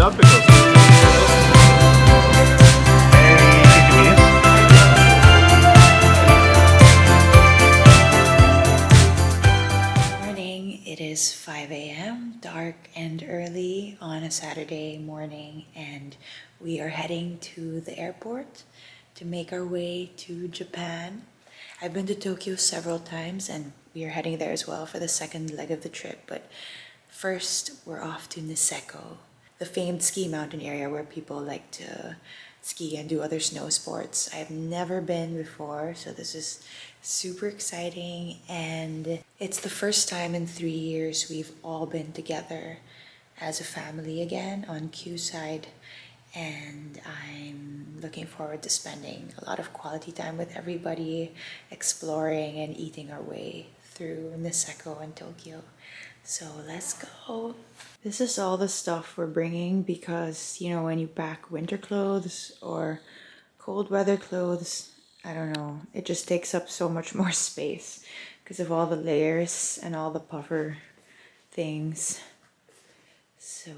love pickles. Morning, it is 5 a.m., dark and early on a Saturday morning, and we are heading to the airport to make our way to Japan. I've been to Tokyo several times and we are heading there as well for the second leg of the trip, but first we're off to Niseko, the famed ski mountain area where people like to ski and do other snow sports. I have never been before, so this is super exciting, and it's the first time in 3 years we've all been together as a family again on Q side, and I'm looking forward to spending a lot of quality time with everybody, exploring and eating our way through Niseko and Tokyo. So let's go. This is all the stuff we're bringing because, you know, when you pack winter clothes or cold weather clothes, I don't know, it just takes up so much more space because of all the layers and all the puffer things. So,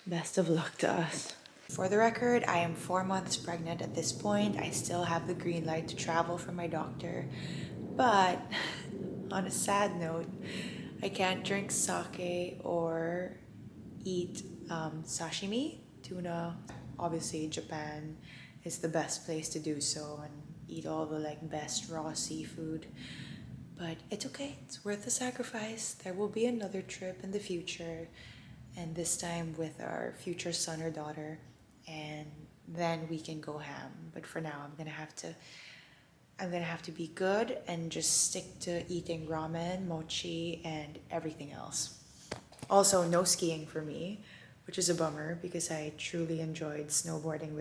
best of luck to us. For the record, I am 4 months pregnant at this point. I still have the green light to travel from my doctor, but on a sad note, I can't drink sake or eat sashimi, tuna. Obviously, Japan is the best place to do so and eat all the best raw seafood. But it's okay, it's worth the sacrifice. There will be another trip in the future, and this time with our future son or daughter, and then we can go ham. But for now, I'm gonna have to be good and just stick to eating ramen, mochi, and everything else. Also, no skiing for me, which is a bummer because I truly enjoyed snowboarding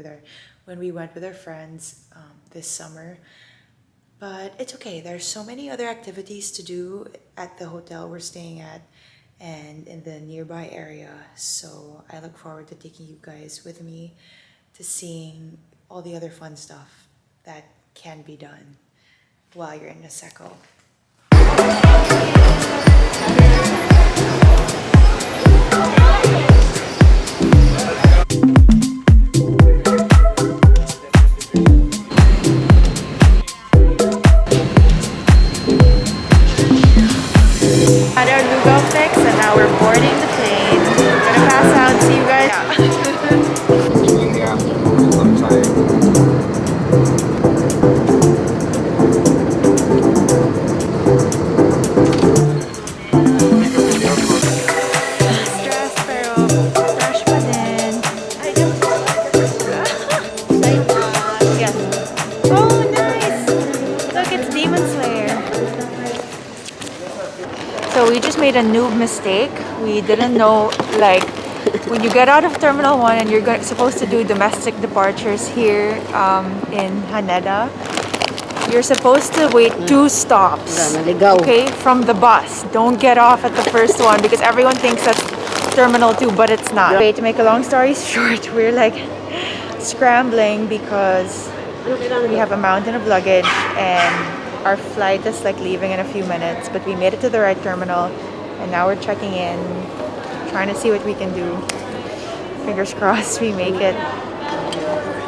when we went with our friends this summer. But it's okay, there's so many other activities to do at the hotel we're staying at and in the nearby area. So I look forward to taking you guys with me to seeing all the other fun stuff that can be done while you're in Niseko. Had our lugaw fix and now we're boarding the plane. We're gonna pass out, see you guys. Stress pero fresh pa din. Yes. Oh, nice! Look, it's Demon Slayer. So we just made a noob mistake. We didn't know, when you get out of Terminal 1 and you're supposed to do domestic departures here in Haneda, you're supposed to wait 2 stops, okay, from the bus. Don't get off at the first one because everyone thinks that's Terminal 2, but it's not. Okay, to make a long story short, we're scrambling because we have a mountain of luggage and our flight is leaving in a few minutes, but we made it to the right terminal and now we're checking in, trying to see what we can do. Fingers crossed we make it.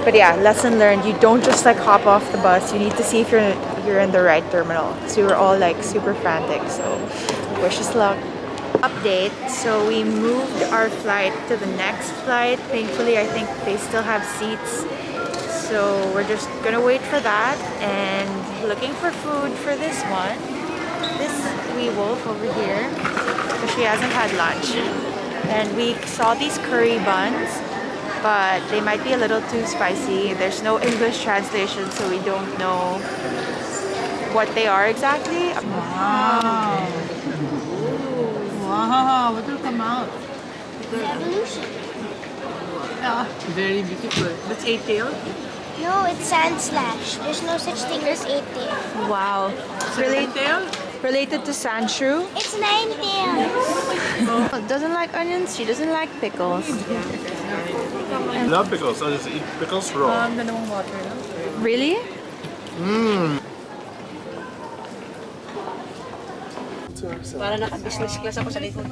But yeah, lesson learned, you don't just hop off the bus. You need to see if you're in the right terminal. So we were all super frantic, so wish us luck. Update, so we moved our flight to the next flight. Thankfully, I think they still have seats. So we're just gonna wait for that and looking for food for this one. This wee wolf over here, because she hasn't had lunch. And we saw these curry buns, but they might be a little too spicy. There's no English translation, so we don't know what they are exactly. Wow. Wow, what will come out? Revolution. Yeah, very beautiful. That's 8-tail? No, it's sand slash. There's no such thing as 8-tail. Wow. Tail? Related to sand shrew? It's 9 tails. Doesn't like onions, she doesn't like pickles. I love pickles. I just eat pickles raw. Really? Para naka-business class ako sa likod.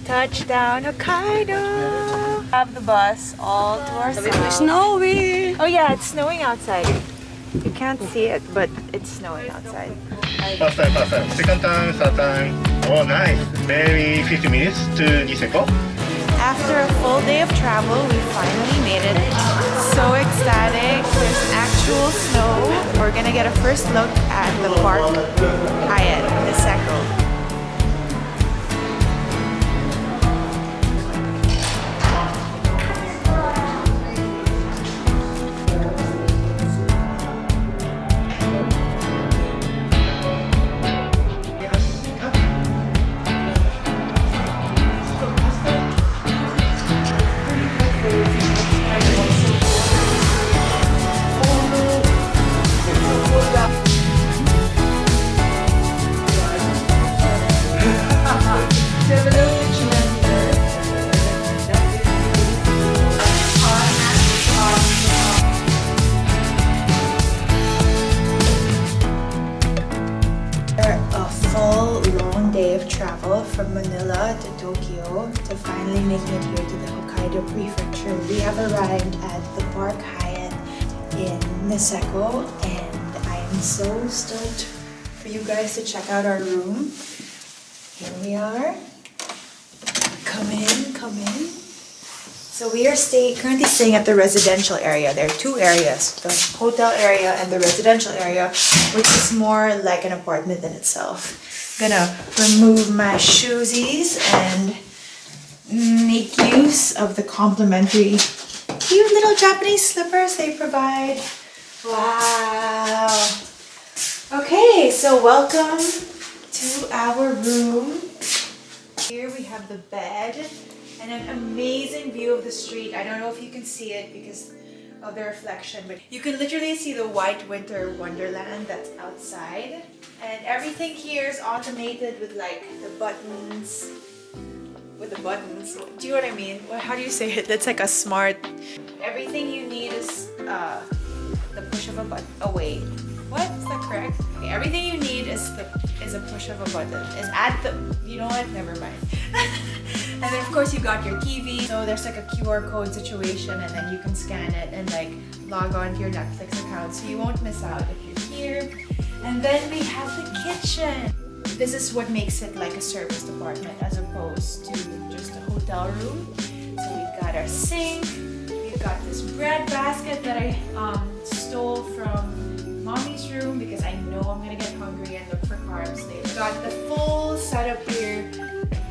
Touchdown Hokkaido! Have the bus all to ourselves. It's snowy. Oh yeah, it's snowing outside. You can't see it, but it's snowing outside. First time, first time. Second time, third time. Oh, nice. Maybe 50 minutes to Niseko. After a full day of travel, we finally made it. So ecstatic. There's actual snow. We're gonna get a first look at the park Hyatt, Niseko. Travel from Manila to Tokyo to finally making it here to the Hokkaido prefecture. We have arrived at the Park Hyatt in Niseko, and I am so stoked for you guys to check out our room. Here we are. Come in, come in. So we are currently staying at the residential area. There are two areas, the hotel area and the residential area, which is more like an apartment in itself. Gonna remove my shoesies and make use of the complimentary cute little Japanese slippers they provide. Wow. Okay, so welcome to our room. Here we have the bed and an amazing view of the street. I don't know if you can see it because of the reflection, but you can literally see the white winter wonderland that's outside. And everything here is automated with like the buttons. Do you know what I mean? How do you say it? That's like a smart. Everything you need is the push of a button. Oh wait, what? Is that correct? Okay, everything you need is a push of a button. Is at the. You know what? Never mind. And then of course you got your TV. So there's like a QR code situation, and then you can scan it and like log on to your Netflix account, so you won't miss out if you're here. And then we have the kitchen. This is what makes it like a service department as opposed to just a hotel room. So we've got our sink. We've got this bread basket that I stole from mommy's room because I know I'm gonna get hungry and look for carbs later. We've got the full setup here.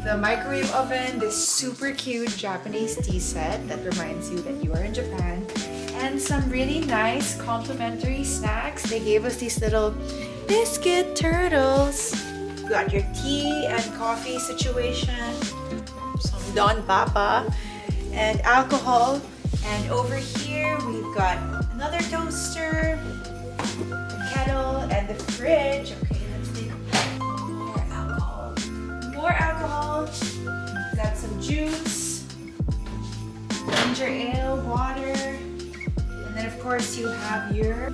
The microwave oven, this super cute Japanese tea set that reminds you that you are in Japan. And some really nice complimentary snacks. They gave us these little biscuit turtles. You got your tea and coffee situation, some Don Papa, and alcohol. And over here we've got another toaster, the kettle, and the fridge. Okay, let's take more alcohol. More alcohol. We've got some juice, ginger ale, water. And then of course you have your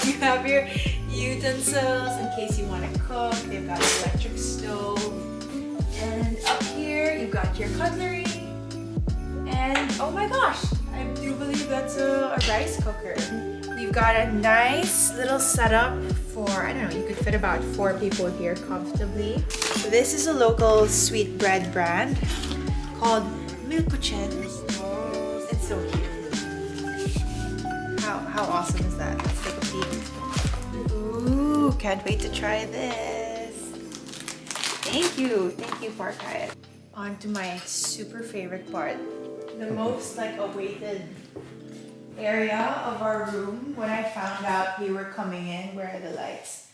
you have your utensils in case you want to cook. They've got an electric stove. And up here you've got your cutlery. And oh my gosh, I do believe that's a rice cooker. You've got a nice little setup for, I don't know, you could fit about 4 people here comfortably. So this is a local sweet bread brand called Milkuchen. It's so cute. How awesome is that? Let's take a peek. Ooh, can't wait to try this. Thank you, Park Hyatt. On to my super favorite part. The most like awaited area of our room when I found out we were coming in. Where are the lights?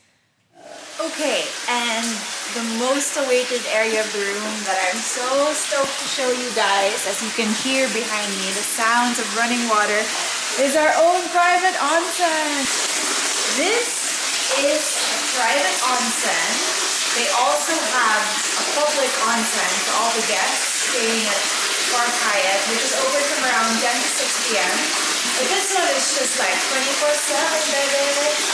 Okay, and the most awaited area of the room that I'm so stoked to show you guys, as you can hear behind me, the sounds of running water, is our own private onsen. This is a private onsen. They also have a public onsen for all the guests staying at Park Hyatt, which is open from around 10 to 6 p.m. But this one is just like 24/7, baby.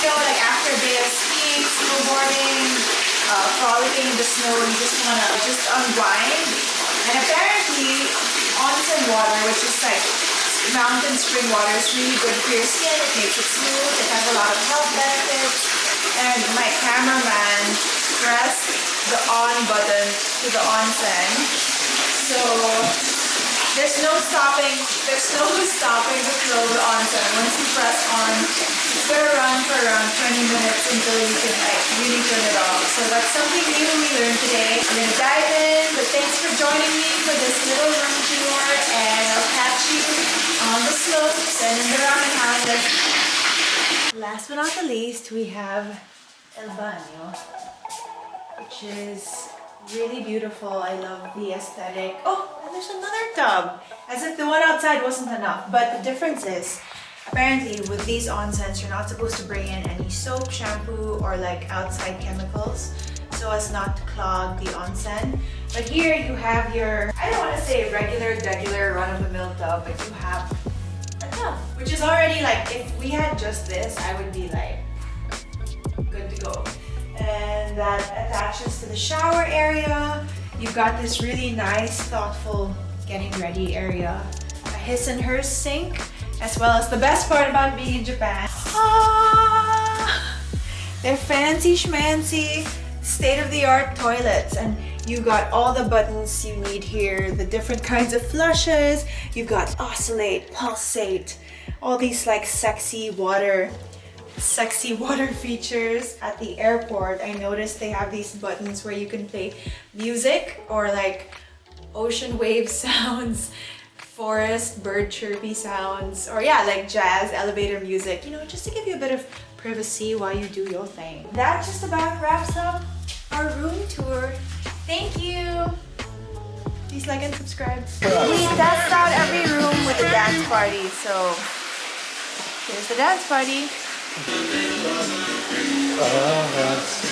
You know, like after a day of skiing, snowboarding, frolicking in the snow and just wanna unwind. And apparently, onsen water, which is like mountain spring water, is really good for your skin. It makes it smooth. It has a lot of health benefits. And my cameraman pressed the on button to the onsen. So there's no stopping the flow of the onsen. Once you press on, it's gonna run for around 20 minutes until you can like really turn it off. So that's something new we learned today. I'm gonna dive in, but thanks for joining me for this little room tour, and I'll catch you on the slopes and in the ramen houses. Last but not the least, we have El Baño, which is really beautiful. I love the aesthetic. Oh, and there's another tub. As if the one outside wasn't enough. But the difference is, apparently with these onsens, you're not supposed to bring in any soap, shampoo, or like outside chemicals so as not to clog the onsen. But here you have your, I don't want to say regular run-of-the-mill tub, but you have a tub, which is already like, if we had just this, I would be like, good to go. And that attaches to the shower area. You've got this really nice, thoughtful getting ready area. A his and hers sink, as well as the best part about being in Japan. They're fancy schmancy, state-of-the-art toilets, and you got all the buttons you need here, the different kinds of flushes. You've got oscillate, pulsate, all these like sexy water features. At the airport, I noticed they have these buttons where you can play music or like ocean wave sounds, forest bird chirpy sounds, or yeah, like jazz elevator music, you know, just to give you a bit of privacy while you do your thing. That just about wraps up our room tour. Thank you. Please like and subscribe. We danced out every room with the dance party, so here's the dance party. Oh, that's